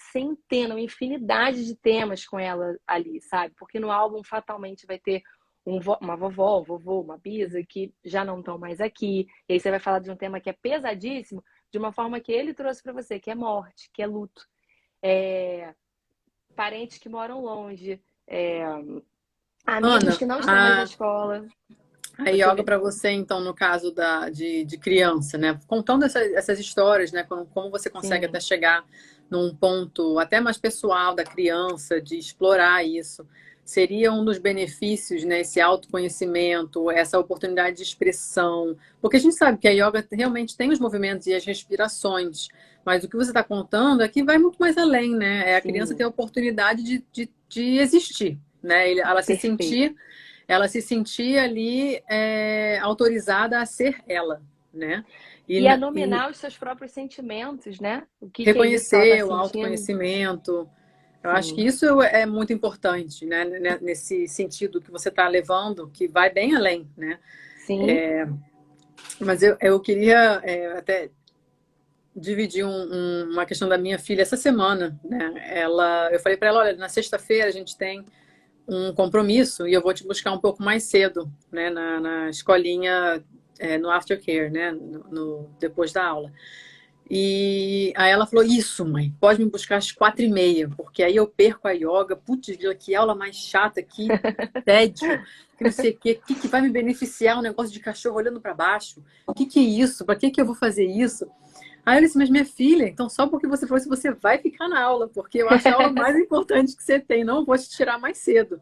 infinidade de temas com ela ali, sabe? Porque no álbum fatalmente vai ter uma vovó, um vovô, uma bisa que já não estão mais aqui. E aí você vai falar de um tema que é pesadíssimo, de uma forma que ele trouxe para você, que é morte, que é luto. Parentes que moram longe, amigos Ana, que não estão mais na escola. A yoga para você, então, no caso de criança, né? Contando essas histórias, né? Como você consegue até chegar num ponto até mais pessoal da criança, de explorar isso. Seria um dos benefícios, né? Esse autoconhecimento, essa oportunidade de expressão. Porque a gente sabe que a yoga realmente tem os movimentos e as respirações. Mas o que você está contando é que vai muito mais além, né? A criança ter a oportunidade de existir, né? Ela se sentir... Ela se sentia ali autorizada a ser ela, né? E a dominar os seus próprios sentimentos, né? O que reconhecer é isso que ela tá o sentindo? autoconhecimento. Eu acho que isso é muito importante, né? Nesse sentido que você está levando, que vai bem além, né? Sim. Mas eu queria até dividir uma questão da minha filha essa semana, né? Eu falei para ela, olha, na sexta-feira a gente tem um compromisso e eu vou te buscar um pouco mais cedo, né, na escolinha, no aftercare, né, depois da aula. E aí ela falou, isso, mãe, pode me buscar às 4h30, porque aí eu perco a yoga. Putz, que aula mais chata, que tédio, que não sei o que vai me beneficiar um negócio de cachorro olhando para baixo? O que é isso? Para que eu vou fazer isso? Aí eu disse, mas minha filha, então só porque você falou isso, você vai ficar na aula, porque eu acho a aula mais importante que você tem, não vou te tirar mais cedo.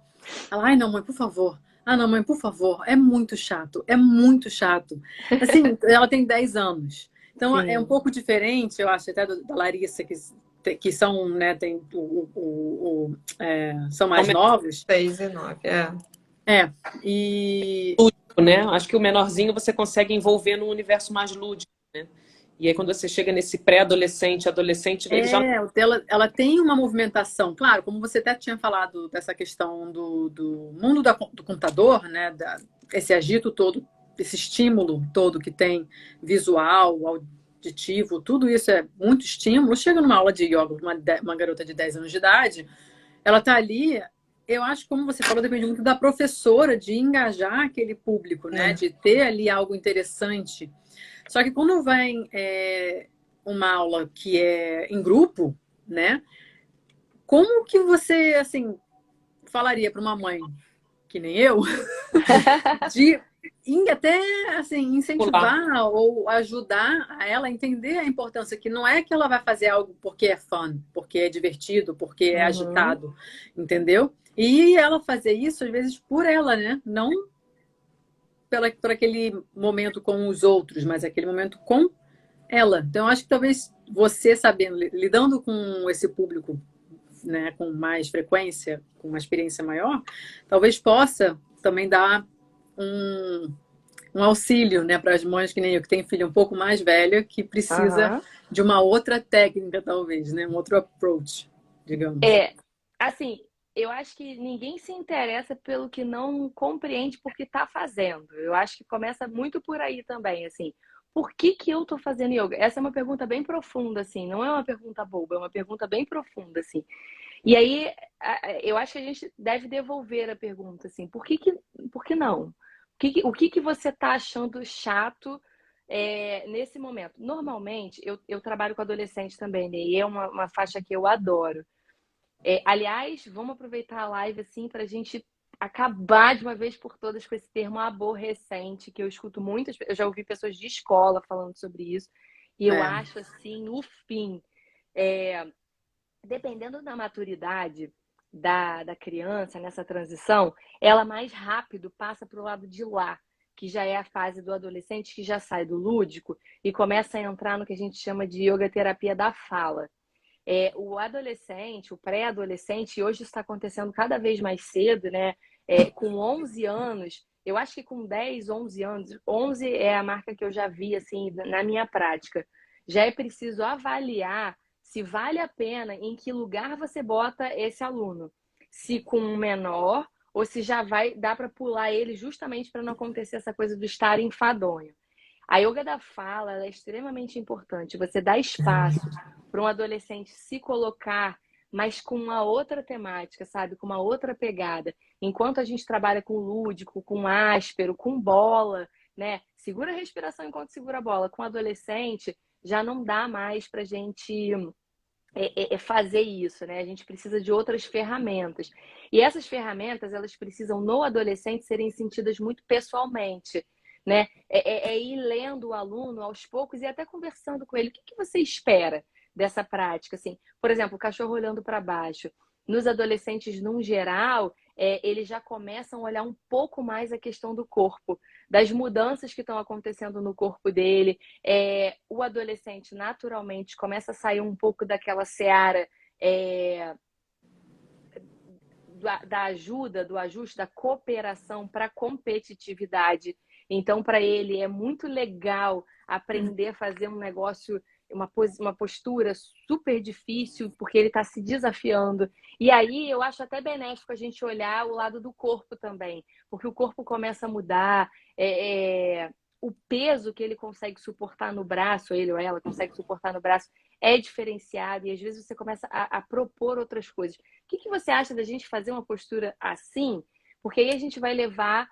Ela, ai não, mãe, por favor. Ah, não, mãe, por favor, é muito chato, é muito chato. Assim, ela tem 10 anos. Então é um pouco diferente, eu acho, até da Larissa, que são, né, são mais novos. 6 e 9, e... Lúdico, né? Acho que o menorzinho você consegue envolver num universo mais lúdico, né? E aí, quando você chega nesse pré-adolescente, adolescente, ele já... ela tem uma movimentação. Claro, como você até tinha falado dessa questão do mundo do computador, né? Esse agito todo, esse estímulo todo que tem visual, auditivo, tudo isso é muito estímulo. Chega numa aula de yoga, uma garota de 10 anos de idade, ela tá ali... Eu acho que, como você falou, depende muito da professora de engajar aquele público, né? De ter ali algo interessante. Só que quando vai uma aula que é em grupo, né? Como que você, assim, falaria para uma mãe, que nem eu, de até, assim, incentivar ou ajudar a ela a entender a importância, que não é que ela vai fazer algo porque é fun, porque é divertido, porque é agitado, entendeu? E ela fazer isso, às vezes, por ela, né? Não por aquele momento com os outros, mas aquele momento com ela. Então, eu acho que talvez você sabendo, lidando com esse público, né, com mais frequência, com uma experiência maior, talvez possa também dar um, um auxílio, né, para as mães que nem eu, que tem filho um pouco mais velha, que precisa Aham. de uma outra técnica, talvez, né, um outro approach, digamos. É, assim, eu acho que ninguém se interessa pelo que não compreende porque está fazendo. Eu acho que começa muito por aí também, assim. Por que que eu estou fazendo yoga? Essa é uma pergunta bem profunda, assim. Não é uma pergunta boba, é uma pergunta bem profunda, assim. E aí, eu acho que a gente deve devolver a pergunta, assim. Por que não? O que que você está achando chato nesse momento? Normalmente, eu trabalho com adolescente também, né? E é uma faixa que eu adoro. Aliás, vamos aproveitar a live assim para a gente acabar de uma vez por todas com esse termo aborrecente, que eu escuto muitas, eu já ouvi pessoas de escola falando sobre isso, e eu É, acho assim o fim. É, dependendo da maturidade da criança nessa transição, ela mais rápido passa para o lado de lá, que já é a fase do adolescente que já sai do lúdico e começa a entrar no que a gente chama de yoga terapia da fala. O adolescente, o pré-adolescente, e hoje está acontecendo cada vez mais cedo, né? Com 11 anos, eu acho que com 10, 11 anos, 11 é a marca que eu já vi assim na minha prática. Já é preciso avaliar se vale a pena, em que lugar você bota esse aluno. Se com um menor ou se já vai dar para pular ele justamente para não acontecer essa coisa do estar enfadonho. A yoga da fala ela é extremamente importante. Você dá espaço para um adolescente se colocar, mas com uma outra temática, sabe? Com uma outra pegada. Enquanto a gente trabalha com lúdico, com áspero, com bola, né? Segura a respiração enquanto segura a bola. Com adolescente, já não dá mais para a gente fazer isso, né? A gente precisa de outras ferramentas. E essas ferramentas, elas precisam, no adolescente, serem sentidas muito pessoalmente, né? Ir lendo o aluno aos poucos e até conversando com ele. O que que você espera dessa prática? Assim, por exemplo, o cachorro olhando para baixo. Nos adolescentes, num geral, eles já começam a olhar um pouco mais a questão do corpo, das mudanças que estão acontecendo no corpo dele. O adolescente, naturalmente, começa a sair um pouco daquela seara da ajuda, do ajuste, da cooperação para a competitividade. Então, para ele, é muito legal aprender a fazer um negócio, uma postura super difícil, porque ele está se desafiando. E aí, eu acho até benéfico a gente olhar o lado do corpo também, porque o corpo começa a mudar, o peso que ele consegue suportar no braço, ele ou ela consegue suportar no braço, é diferenciado, e às vezes você começa a propor outras coisas. O que que você acha da gente fazer uma postura assim? Porque aí a gente vai levar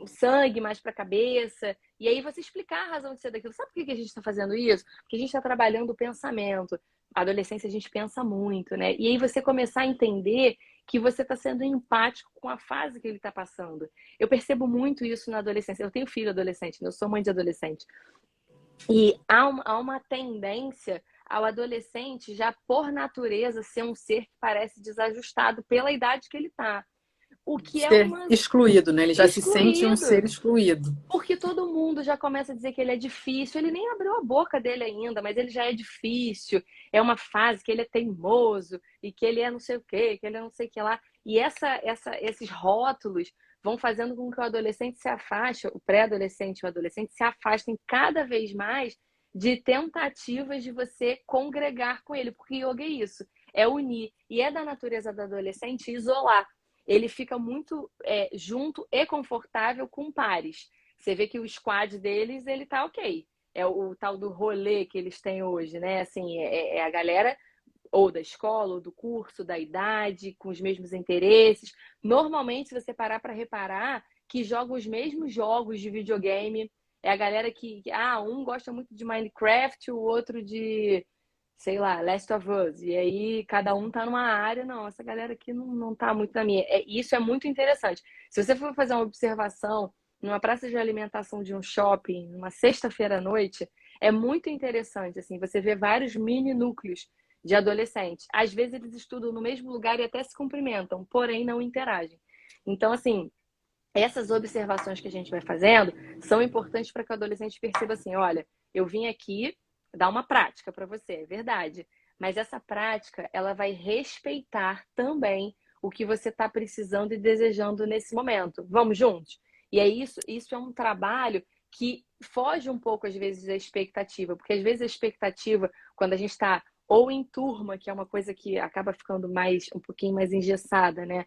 sangue mais para a cabeça, e aí você explicar a razão de ser daquilo. Sabe por que a gente está fazendo isso? Porque a gente está trabalhando o pensamento. A adolescência a gente pensa muito, né? E aí você começar a entender que você está sendo empático com a fase que ele está passando. Eu percebo muito isso na adolescência. Eu tenho filho adolescente, eu sou mãe de adolescente. E há uma tendência ao adolescente já por natureza ser um ser que parece desajustado pela idade que ele está. O que é ser uma excluído, né? Ele já se sente um ser excluído. excluído. Porque todo mundo já começa a dizer que ele é difícil. Ele nem abriu a boca dele ainda, mas ele já é difícil. É uma fase que ele é teimoso e que ele é não sei o quê, que ele é não sei o que lá. E esses rótulos vão fazendo com que o adolescente se afaste, o pré-adolescente e o adolescente se afastem cada vez mais de tentativas de você congregar com ele. Porque yoga é isso, é unir. E é da natureza do adolescente isolar. Ele fica muito junto e confortável com pares. Você vê que o squad deles, ele tá ok. É o tal do rolê que eles têm hoje, né? Assim, é a galera ou da escola, ou do curso, da idade, com os mesmos interesses. Normalmente, se você parar para reparar, que joga os mesmos jogos de videogame. É a galera que um gosta muito de Minecraft, o outro de, sei lá, Last of Us. E aí, cada um tá numa área. Não, essa galera aqui não tá muito na minha. Isso é muito interessante. Se você for fazer uma observação numa praça de alimentação de um shopping, numa sexta-feira à noite, é muito interessante, assim, você vê vários mini núcleos de adolescentes. Às vezes eles estudam no mesmo lugar e até se cumprimentam, porém não interagem. Então, assim, essas observações que a gente vai fazendo são importantes para que o adolescente perceba assim, olha, eu vim aqui dar uma prática para você, é verdade. Mas essa prática, ela vai respeitar também o que você está precisando e desejando nesse momento. Vamos juntos? E é isso é um trabalho que foge um pouco, às vezes, da expectativa. Porque, às vezes, a expectativa, quando a gente está ou em turma, que é uma coisa que acaba ficando um pouquinho mais engessada, né?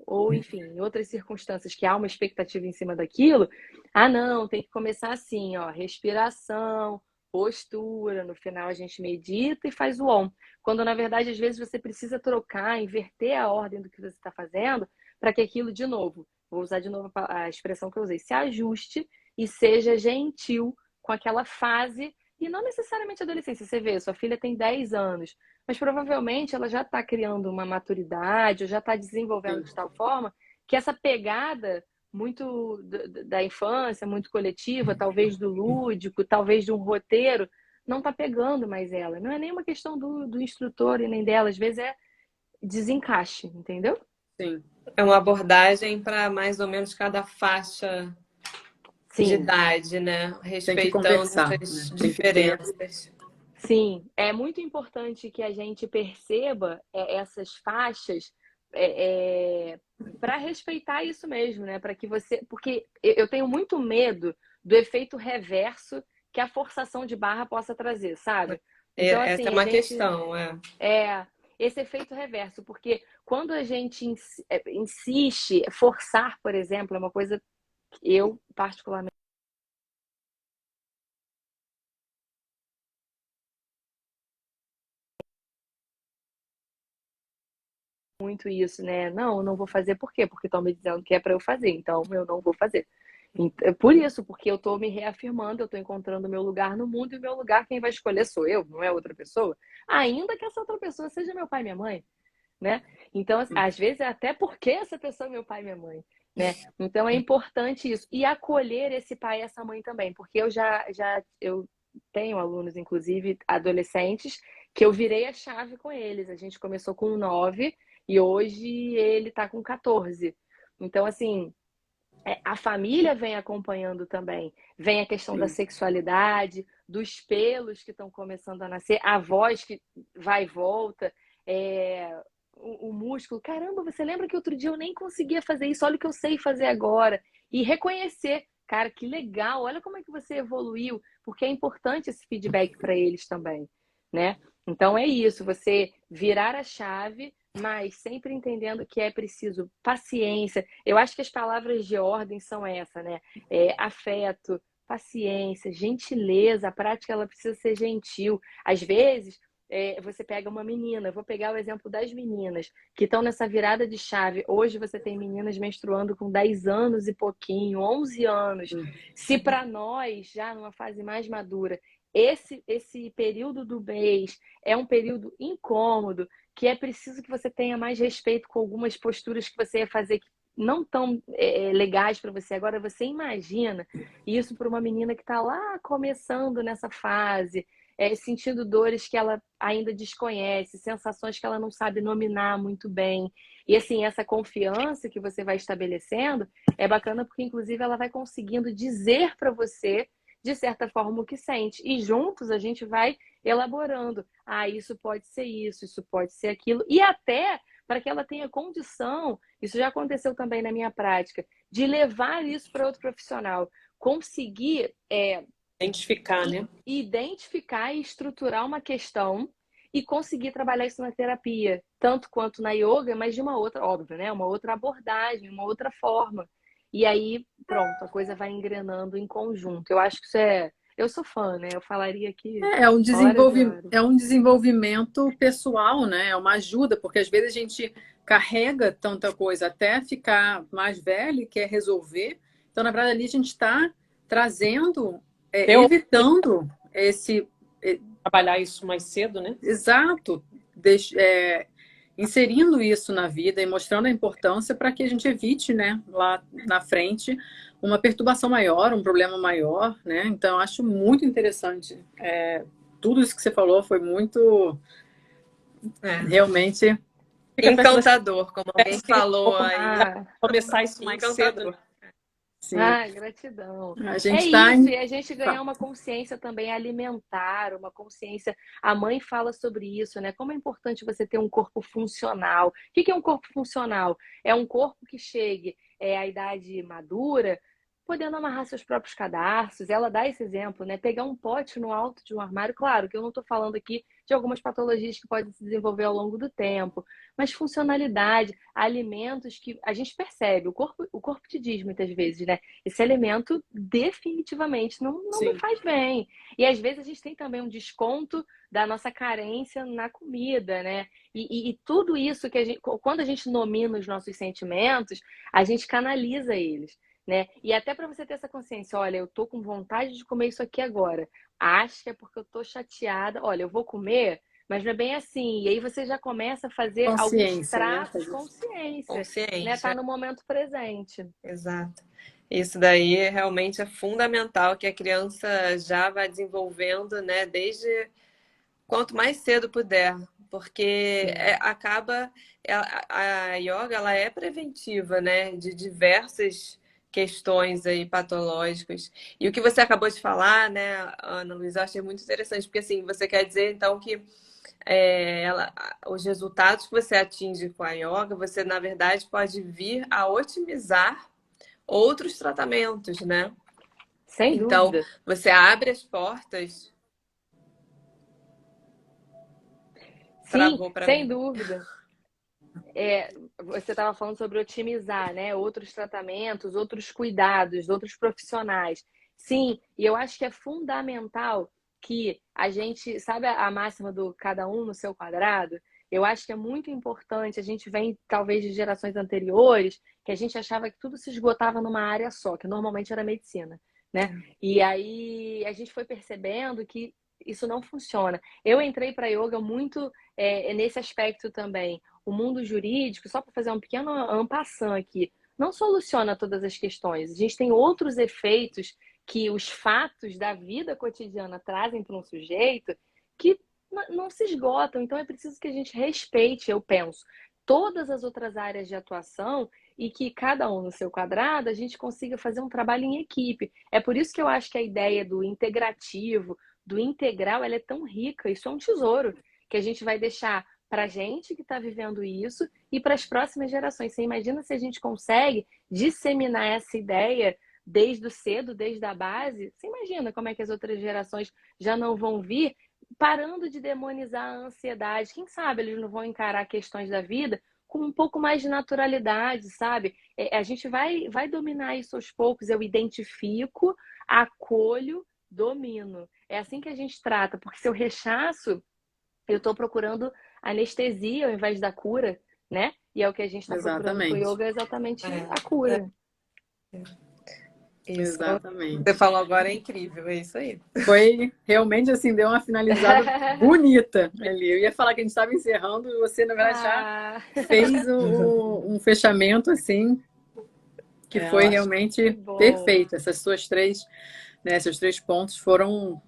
Ou, enfim, em outras circunstâncias que há uma expectativa em cima daquilo. Ah, não, tem que começar assim, ó, respiração, postura, no final a gente medita e faz o OM. Quando, na verdade, às vezes você precisa trocar, inverter a ordem do que você está fazendo para que aquilo, de novo, vou usar de novo a expressão que eu usei, se ajuste e seja gentil com aquela fase, e não necessariamente adolescência. Você vê, sua filha tem 10 anos, mas provavelmente ela já está criando uma maturidade, ou já está desenvolvendo de tal forma que essa pegada muito da infância, muito coletiva, talvez do lúdico, talvez de um roteiro, não está pegando mais ela. Não é nem uma questão do instrutor e nem dela, às vezes é desencaixe, entendeu? Sim. É uma abordagem para mais ou menos cada faixa de Sim. idade, né? Tem que Respeitando conversar, essas né? Tem que ter. diferenças. Sim, é muito importante que a gente perceba essas faixas para respeitar isso mesmo, né? Para que você, porque eu tenho muito medo do efeito reverso que a forçação de barra possa trazer, sabe? Então, Essa assim, é uma questão, esse efeito reverso, porque quando a gente insiste, forçar, por exemplo, é uma coisa que eu particularmente muito isso, né? Não, eu não vou fazer por quê? Porque estão me dizendo que é para eu fazer, então eu não vou fazer. Por isso, porque eu estou me reafirmando, eu estou encontrando o meu lugar no mundo, e o meu lugar quem vai escolher sou eu, não é outra pessoa. Ainda que essa outra pessoa seja meu pai e minha mãe, né? Então, às vezes, é até porque essa pessoa é meu pai e minha mãe, né? Então, é importante isso. E acolher esse pai e essa mãe também, porque eu tenho alunos, inclusive adolescentes, que eu virei a chave com eles. A gente começou com 9 e hoje ele está com 14. Então, assim, a família vem acompanhando também. Vem a questão da sexualidade, dos pelos que estão começando a nascer, a voz que vai e volta, o músculo. Caramba, você lembra que outro dia eu nem conseguia fazer isso? Olha o que eu sei fazer agora. E reconhecer, cara, que legal, olha como é que você evoluiu, porque é importante esse feedback para eles também, né? Então é isso, você virar a chave, mas sempre entendendo que é preciso paciência. Eu acho que as palavras de ordem são essa, né? Afeto, paciência, gentileza. A prática ela precisa ser gentil. Às vezes, você pega uma menina, eu vou pegar o exemplo das meninas que estão nessa virada de chave. Hoje você tem meninas menstruando com 10 anos e pouquinho, 11 anos. Se para nós, já numa fase mais madura, esse período do mês é um período incômodo, que é preciso que você tenha mais respeito com algumas posturas que você ia fazer que não tão legais para você. Agora, você imagina isso para uma menina que está lá começando nessa fase, sentindo dores que ela ainda desconhece, sensações que ela não sabe nominar muito bem. E, assim, essa confiança que você vai estabelecendo é bacana porque, inclusive, ela vai conseguindo dizer para você, de certa forma, o que sente. E juntos a gente vai elaborando. Ah, isso pode ser isso pode ser aquilo. E até para que ela tenha condição, isso já aconteceu também na minha prática, de levar isso para outro profissional. Conseguir identificar, né? Identificar e estruturar uma questão e conseguir trabalhar isso na terapia, tanto quanto na yoga, mas de uma outra, óbvio, né? Uma outra abordagem, uma outra forma. E aí, pronto, a coisa vai engrenando em conjunto. Eu acho que isso eu sou fã, né? Eu falaria que É um horas e horas. é um desenvolvimento pessoal, né? É uma ajuda, porque às vezes a gente carrega tanta coisa até ficar mais velho e quer resolver. Então, na verdade, ali a gente está trazendo, evitando esse. Trabalhar isso mais cedo, né? Exato. Inserindo isso na vida e mostrando a importância para que a gente evite, né, lá na frente, uma perturbação maior, um problema maior, né? Então, eu acho muito interessante. Tudo isso que você falou foi muito, realmente... Encantador, como alguém falou aí. Começar isso mais cedo. Sim. Gratidão. A É gente está isso, e a gente ganhar uma consciência também alimentar, uma consciência. A mãe fala sobre isso, né? Como é importante você ter um corpo funcional. O que é um corpo funcional? É um corpo que chegue à idade madura, podendo amarrar seus próprios cadarços. Ela dá esse exemplo, né? Pegar um pote no alto de um armário. Claro que eu não estou falando aqui de algumas patologias que podem se desenvolver ao longo do tempo, mas funcionalidade, alimentos que a gente percebe, o corpo te diz muitas vezes, né? Esse alimento definitivamente não me Sim. faz bem. E às vezes a gente tem também um desconto da nossa carência na comida, né? E tudo isso que quando a gente nomina os nossos sentimentos, a gente canaliza eles, né? E até para você ter essa consciência, olha, eu tô com vontade de comer isso aqui agora. Acho que é porque eu tô chateada. Olha, eu vou comer, mas não é bem assim. E aí você já começa a fazer alguns Consciência, né? tratos, consciência, né? Consciente, Tá no momento presente. exato. Isso daí realmente é fundamental que a criança já vá desenvolvendo, né, desde quanto mais cedo puder, porque a yoga ela é preventiva, né, de diversas questões aí patológicas. E o que você acabou de falar, né, Ana Luísa, eu achei muito interessante, porque assim, você quer dizer então que os resultados que você atinge com a yoga, você na verdade pode vir a otimizar outros tratamentos, né? Sem Então, dúvida. você abre as portas. Sim, Travou para sem mim. dúvida. Você estava falando sobre otimizar, né? Outros tratamentos, outros cuidados, outros profissionais. Sim, e eu acho que é fundamental que a gente, sabe a máxima do cada um no seu quadrado? Eu acho que é muito importante, a gente vem talvez de gerações anteriores, que a gente achava que tudo se esgotava numa área só, que normalmente era medicina, né? E aí a gente foi percebendo que isso não funciona. Eu entrei para yoga muito nesse aspecto também. O mundo jurídico, só para fazer um pequeno en passant aqui, não soluciona todas as questões. A gente tem outros efeitos que os fatos da vida cotidiana trazem para um sujeito que não se esgotam. Então é preciso que a gente respeite, eu penso, todas as outras áreas de atuação e que cada um no seu quadrado a gente consiga fazer um trabalho em equipe. É por isso que eu acho que a ideia do integrativo, do integral, ela é tão rica. Isso é um tesouro que a gente vai deixar para a gente que está vivendo isso e para as próximas gerações. Você imagina se a gente consegue disseminar essa ideia desde o cedo, desde a base? Você imagina como é que as outras gerações já não vão vir parando de demonizar a ansiedade? Quem sabe eles não vão encarar questões da vida com um pouco mais de naturalidade, sabe? A gente vai dominar isso aos poucos. Eu identifico, acolho, domino. É assim que a gente trata, porque se eu rechaço, eu estou procurando anestesia ao invés da cura, né? E é o que a gente está procurando com o yoga, é exatamente a cura. Isso. Exatamente. Você falou agora é incrível, é isso aí. Foi realmente assim, deu uma finalizada bonita ali. Eu ia falar que a gente estava encerrando e você, na verdade, já fez um fechamento assim, que foi realmente perfeito. Essas suas três, né, esses 3 pontos foram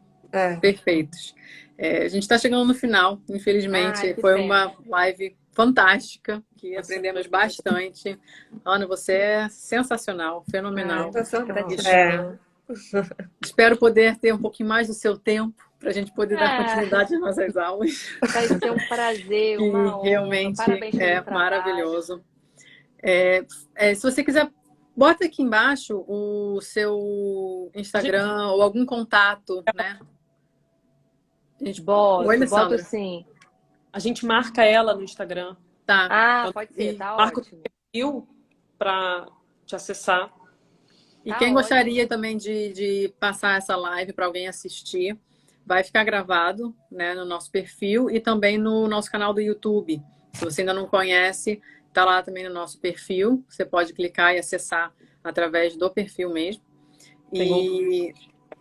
perfeitos. A gente está chegando no final, infelizmente. Foi uma live fantástica, que aprendemos bastante. Ana, você é sensacional, fenomenal. Espero poder ter um pouquinho mais do seu tempo para a gente poder dar continuidade às nossas aulas. Vai ser um prazer, uma honra. Realmente Parabéns pelo trabalho. Maravilhoso. Se você quiser, bota aqui embaixo o seu Instagram ou algum contato, né? Boto sim. A gente marca ela no Instagram. Tá. Pode ser, tá marca ótimo. o perfil para te acessar. E quem gostaria também de passar essa live para alguém assistir, vai ficar gravado, né, no nosso perfil e também no nosso canal do YouTube. Se você ainda não conhece, tá lá também no nosso perfil. Você pode clicar e acessar através do perfil mesmo. Tem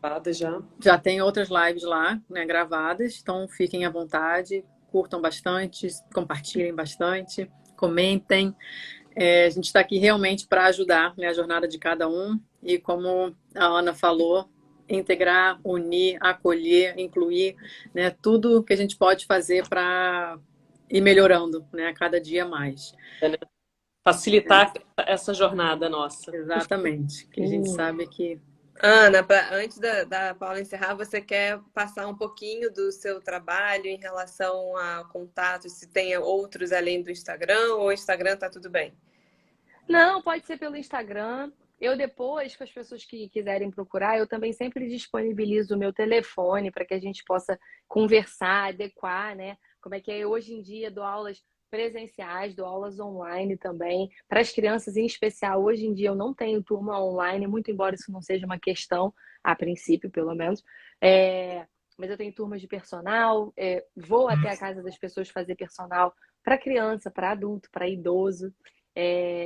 gravadas já tem outras lives lá, né, gravadas. Então fiquem à vontade, curtam bastante, compartilhem bastante, comentem. A gente está aqui realmente para ajudar, né, a jornada de cada um e, como a Ana falou, integrar, unir, acolher, incluir, né, tudo que a gente pode fazer para ir melhorando, né, a cada dia mais. facilitar essa jornada nossa. Exatamente. Que a gente sabe que... Ana, antes da Paula encerrar, você quer passar um pouquinho do seu trabalho em relação a contatos, se tem outros além do Instagram, ou o Instagram tá tudo bem? Não, pode ser pelo Instagram. Eu depois, com as pessoas que quiserem procurar, eu também sempre disponibilizo o meu telefone para que a gente possa conversar, adequar, né? Como é que é hoje em dia, dou aulas presenciais, dou aulas online também. Para as crianças em especial, hoje em dia eu não tenho turma online, muito embora isso não seja uma questão, a princípio, pelo menos. Mas eu tenho turmas de personal, vou até a casa das pessoas fazer personal para criança, para adulto, para idoso,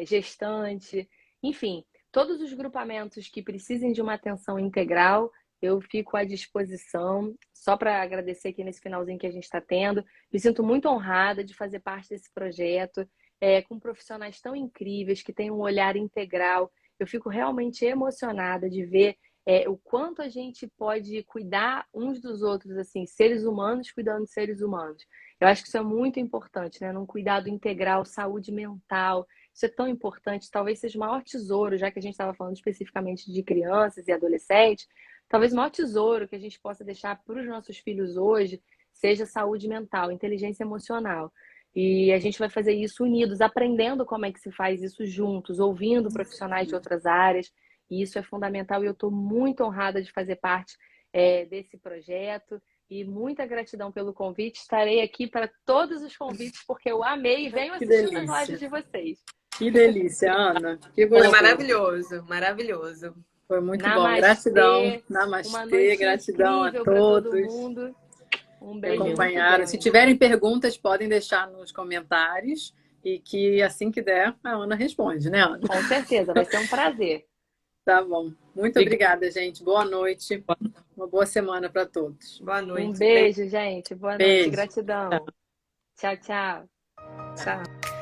gestante, enfim, todos os grupamentos que precisem de uma atenção integral, eu fico à disposição, só para agradecer aqui nesse finalzinho que a gente está tendo. Me sinto muito honrada de fazer parte desse projeto, com profissionais tão incríveis, que têm um olhar integral. Eu fico realmente emocionada de ver o quanto a gente pode cuidar uns dos outros, assim, seres humanos cuidando de seres humanos. Eu acho que isso é muito importante, né? Num cuidado integral, saúde mental. Isso é tão importante, talvez seja o maior tesouro, já que a gente estava falando especificamente de crianças e adolescentes, talvez o maior tesouro que a gente possa deixar para os nossos filhos hoje seja saúde mental, inteligência emocional. E a gente vai fazer isso unidos, aprendendo como é que se faz isso juntos, ouvindo profissionais de outras áreas. E isso é fundamental e eu estou muito honrada de fazer parte desse projeto. E muita gratidão pelo convite. Estarei aqui para todos os convites, porque eu amei e venho assistindo as lives de vocês. Que delícia, Ana. Que Foi gostoso. maravilhoso, maravilhoso. Foi muito bom. Namastê. Gratidão. Uma Namastê. noite Gratidão a incrível para todo todos mundo. Um que beijo muito acompanharam. grande. Se tiverem perguntas, podem deixar nos comentários e que assim que der, a Ana responde, né, Ana? Com certeza, vai ser um prazer. Tá bom. Muito obrigada, gente. Boa noite. Uma boa semana para todos. Boa noite. Um beijo, gente. Boa noite. Beijo. Gratidão. Tchau, tchau. Tchau.